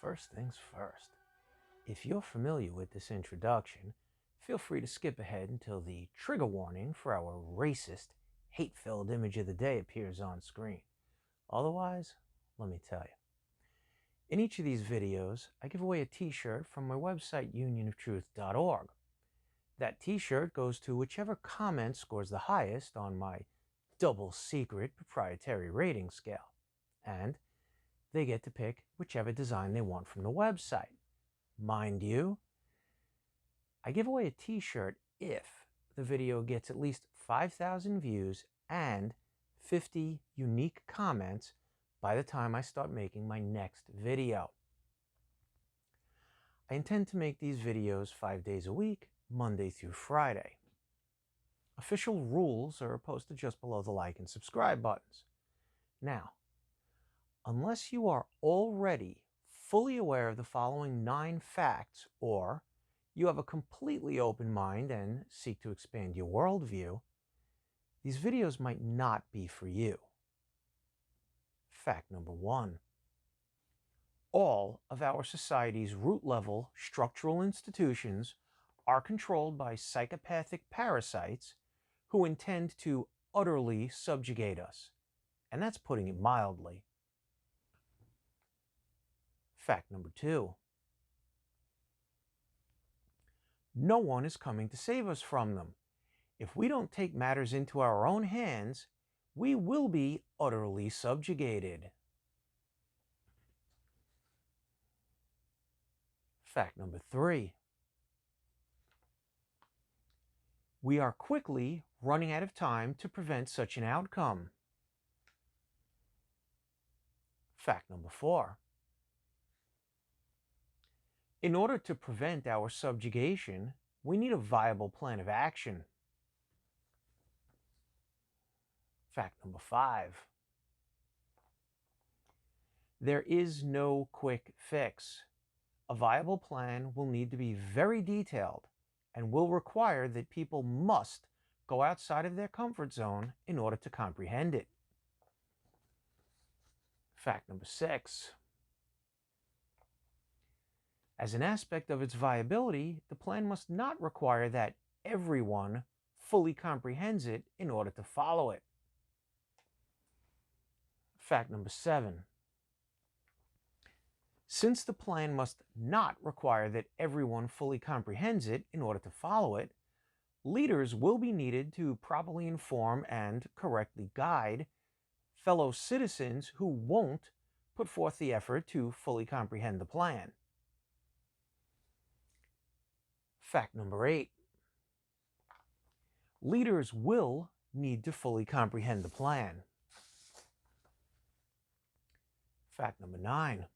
First things first, if you're familiar with this introduction, feel free to skip ahead until the trigger warning for our racist, hate-filled image of the day appears on screen. Otherwise, let me tell you. In each of these videos, I give away a t-shirt from my website, UnionOfTruth.org. That t-shirt goes to whichever comment scores the highest on my double-secret proprietary rating scale. And they get to pick whichever design they want from the website. Mind you, I give away a t-shirt if the video gets at least 5,000 views and 50 unique comments by the time I start making my next video. I intend to make these videos 5 days a week, Monday through Friday. Official rules are posted just below the like and subscribe buttons. Now, unless you are already fully aware of the following 9 facts, or you have a completely open mind and seek to expand your worldview, these videos might not be for you. Fact number 1. All of our society's root-level structural institutions are controlled by psychopathic parasites who intend to utterly subjugate us. And that's putting it mildly. Fact number 2. No one is coming to save us from them. If we don't take matters into our own hands, we will be utterly subjugated. Fact number 3. We are quickly running out of time to prevent such an outcome. Fact number 4. In order to prevent our subjugation, we need a viable plan of action. Fact number 5. There is no quick fix. A viable plan will need to be very detailed and will require that people must go outside of their comfort zone in order to comprehend it. Fact number 6. As an aspect of its viability, the plan must not require that everyone fully comprehends it in order to follow it. Fact number 7. Since the plan must not require that everyone fully comprehends it in order to follow it, leaders will be needed to properly inform and correctly guide fellow citizens who won't put forth the effort to fully comprehend the plan. Fact number 8. Leaders will need to fully comprehend the plan. Fact number 9.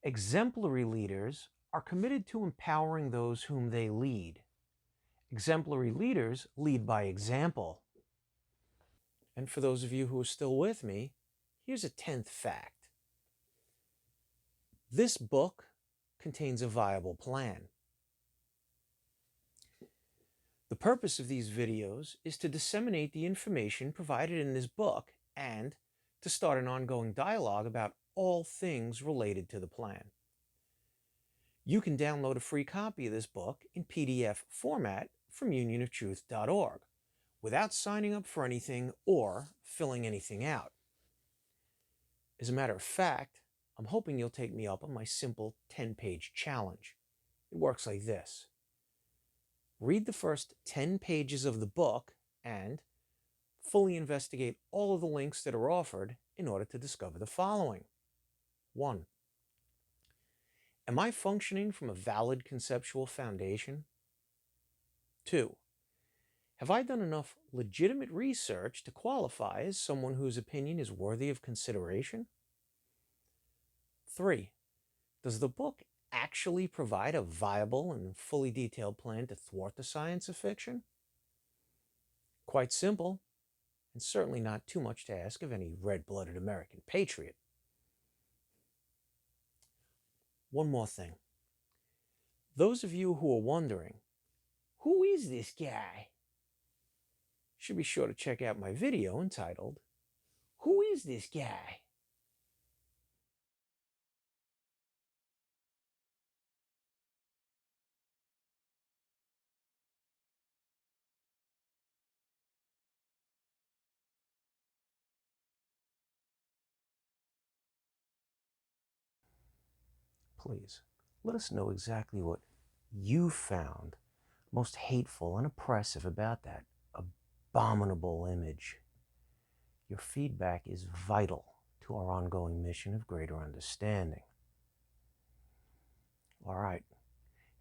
Exemplary leaders are committed to empowering those whom they lead. Exemplary leaders lead by example. And for those of you who are still with me, here's a 10th fact. This book contains a viable plan. The purpose of these videos is to disseminate the information provided in this book and to start an ongoing dialogue about all things related to the plan. You can download a free copy of this book in PDF format from UnionOfTruth.org without signing up for anything or filling anything out. As a matter of fact, I'm hoping you'll take me up on my simple 10-page challenge. It works like this. Read the first 10 pages of the book and fully investigate all of the links that are offered in order to discover the following. 1. Am I functioning from a valid conceptual foundation? 2. Have I done enough legitimate research to qualify as someone whose opinion is worthy of consideration? 3. Does the book actually provide a viable and fully detailed plan to thwart the science of fiction? Quite simple, and certainly not too much to ask of any red-blooded American patriot. One more thing. Those of you who are wondering, who is this guy? Should be sure to check out my video entitled, Who is this guy? please let us know exactly what you found most hateful and oppressive about that abominable image. Your feedback is vital to our ongoing mission of greater understanding. All right,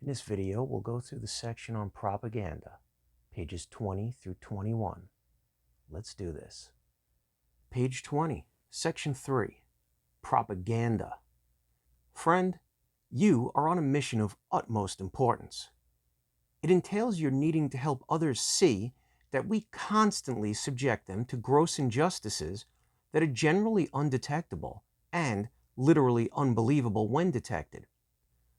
in this video, we'll go through the section on propaganda, pages 20 through 21. Let's do this. Page 20, section 3, propaganda. Friend, you are on a mission of utmost importance. It entails your needing to help others see that we constantly subject them to gross injustices that are generally undetectable and literally unbelievable when detected.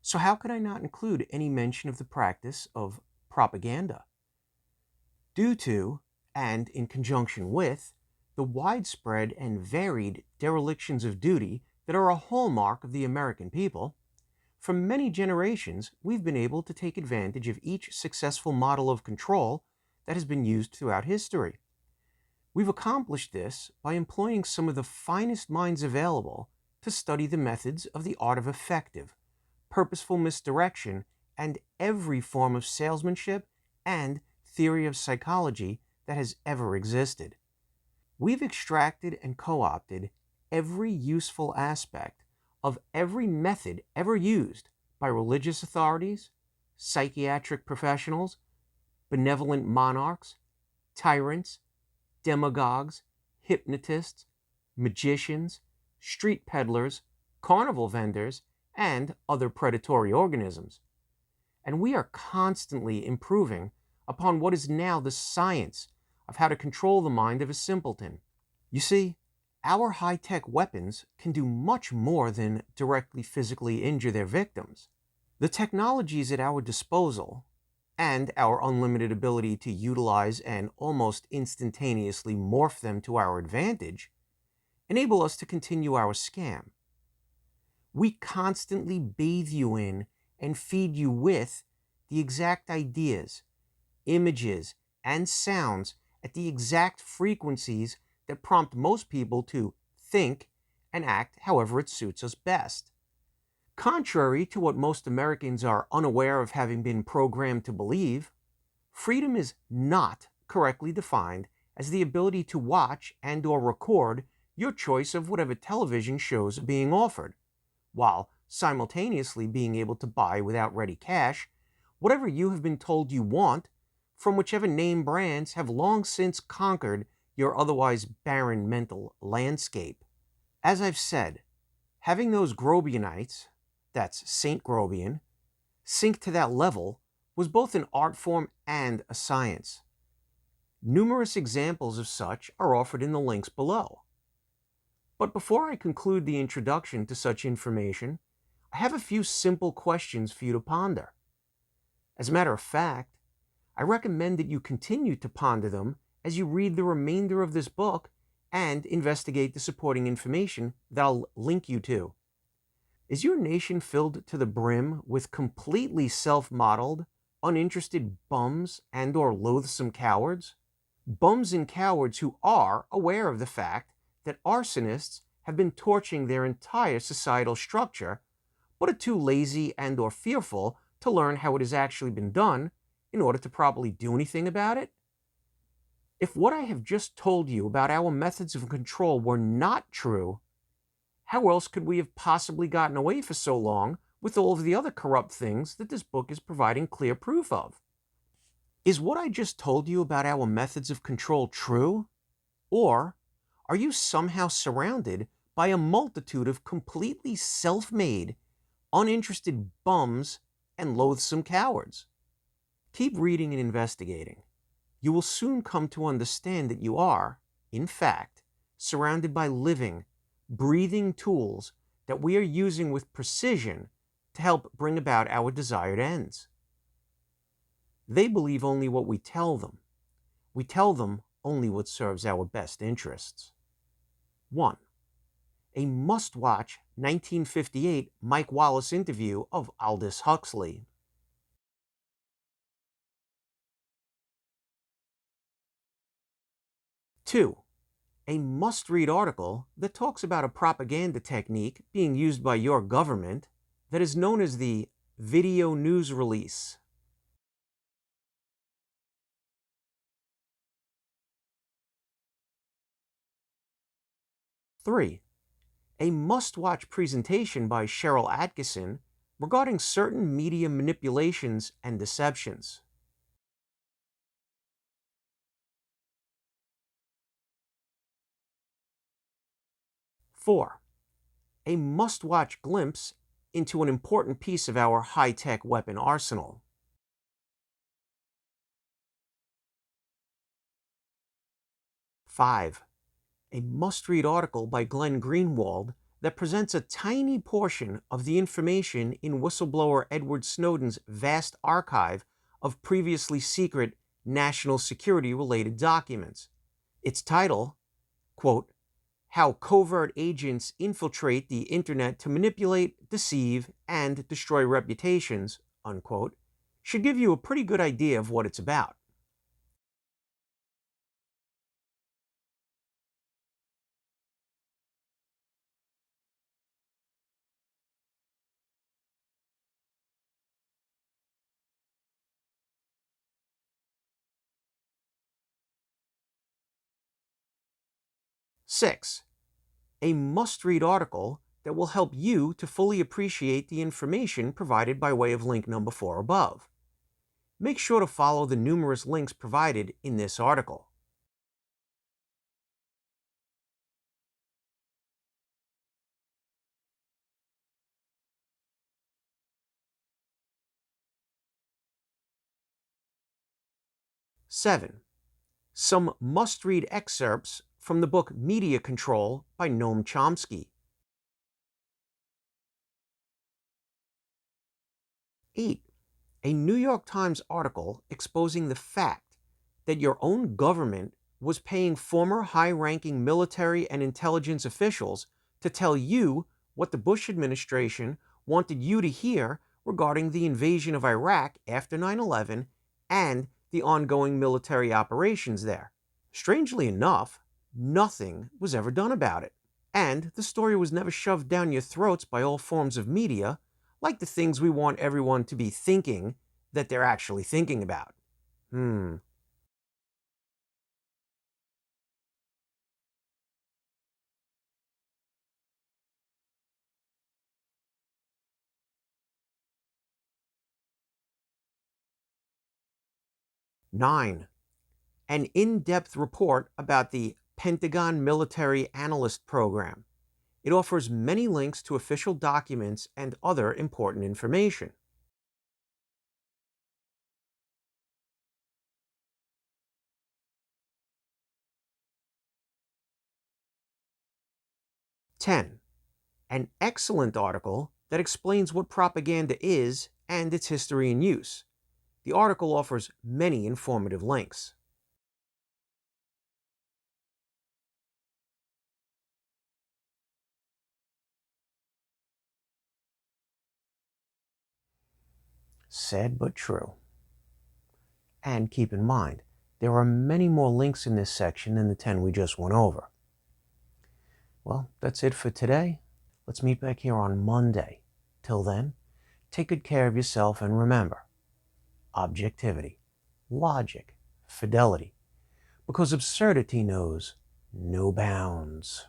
So how could I not include any mention of the practice of propaganda? Due to, and in conjunction with, the widespread and varied derelictions of duty that are a hallmark of the American people, for many generations we've been able to take advantage of each successful model of control that has been used throughout history. We've accomplished this by employing some of the finest minds available to study the methods of the art of effective, purposeful misdirection, and every form of salesmanship and theory of psychology that has ever existed. We've extracted and co-opted every useful aspect of every method ever used by religious authorities, psychiatric professionals, benevolent monarchs, tyrants, demagogues, hypnotists, magicians, street peddlers, carnival vendors, and other predatory organisms. And we are constantly improving upon what is now the science of how to control the mind of a simpleton. You see, our high-tech weapons can do much more than directly physically injure their victims. The technologies at our disposal, and our unlimited ability to utilize and almost instantaneously morph them to our advantage, enable us to continue our scam. We constantly bathe you in and feed you with the exact ideas, images, and sounds at the exact frequencies that prompt most people to think and act however it suits us best. Contrary to what most Americans are unaware of having been programmed to believe, freedom is not correctly defined as the ability to watch and/or record your choice of whatever television shows are being offered, while simultaneously being able to buy without ready cash whatever you have been told you want from whichever name brands have long since conquered your otherwise barren mental landscape. As I've said, having those Grobianites, that's Saint Grobian, sink to that level was both an art form and a science. Numerous examples of such are offered in the links below. But before I conclude the introduction to such information, I have a few simple questions for you to ponder. As a matter of fact, I recommend that you continue to ponder them as you read the remainder of this book and investigate the supporting information that I'll link you to. Is your nation filled to the brim with completely self-modeled, uninterested bums and/or loathsome cowards? Bums and cowards who are aware of the fact that arsonists have been torching their entire societal structure, but are too lazy and/or fearful to learn how it has actually been done in order to properly do anything about it? If what I have just told you about our methods of control were not true, how else could we have possibly gotten away for so long with all of the other corrupt things that this book is providing clear proof of? Is what I just told you about our methods of control true? Or are you somehow surrounded by a multitude of completely self-made, uninterested bums and loathsome cowards? Keep reading and investigating. You will soon come to understand that you are, in fact, surrounded by living, breathing tools that we are using with precision to help bring about our desired ends. They believe only what we tell them. We tell them only what serves our best interests. 1. A must-watch 1958 Mike Wallace interview of Aldous Huxley. 2. A must-read article that talks about a propaganda technique being used by your government, that is known as the video news release. 3. A must-watch presentation by Cheryl Atkinson regarding certain media manipulations and deceptions. 4. A must-watch glimpse into an important piece of our high-tech weapon arsenal. 5. A must-read article by Glenn Greenwald that presents a tiny portion of the information in whistleblower Edward Snowden's vast archive of previously secret national security-related documents. Its title, quote, "How Covert Agents Infiltrate the Internet to Manipulate, Deceive, and Destroy Reputations," unquote, should give you a pretty good idea of what it's about. 6. A must-read article that will help you to fully appreciate the information provided by way of link number 4 above. Make sure to follow the numerous links provided in this article. 7. Some must-read excerpts from the book Media Control by Noam Chomsky. 8. A New York Times article exposing the fact that your own government was paying former high-ranking military and intelligence officials to tell you what the Bush administration wanted you to hear regarding the invasion of Iraq after 9/11 and the ongoing military operations there. Strangely enough, nothing was ever done about it. And the story was never shoved down your throats by all forms of media, like the things we want everyone to be thinking that they're actually thinking about. 9. An in-depth report about the Pentagon Military Analyst Program. It offers many links to official documents and other important information. 10. An excellent article that explains what propaganda is and its history and use. The article offers many informative links. Sad but true. And keep in mind, there are many more links in this section than the 10 we just went over. Well, that's it for today. Let's meet back here on Monday. Till then, take good care of yourself and remember, objectivity, logic, fidelity, because absurdity knows no bounds.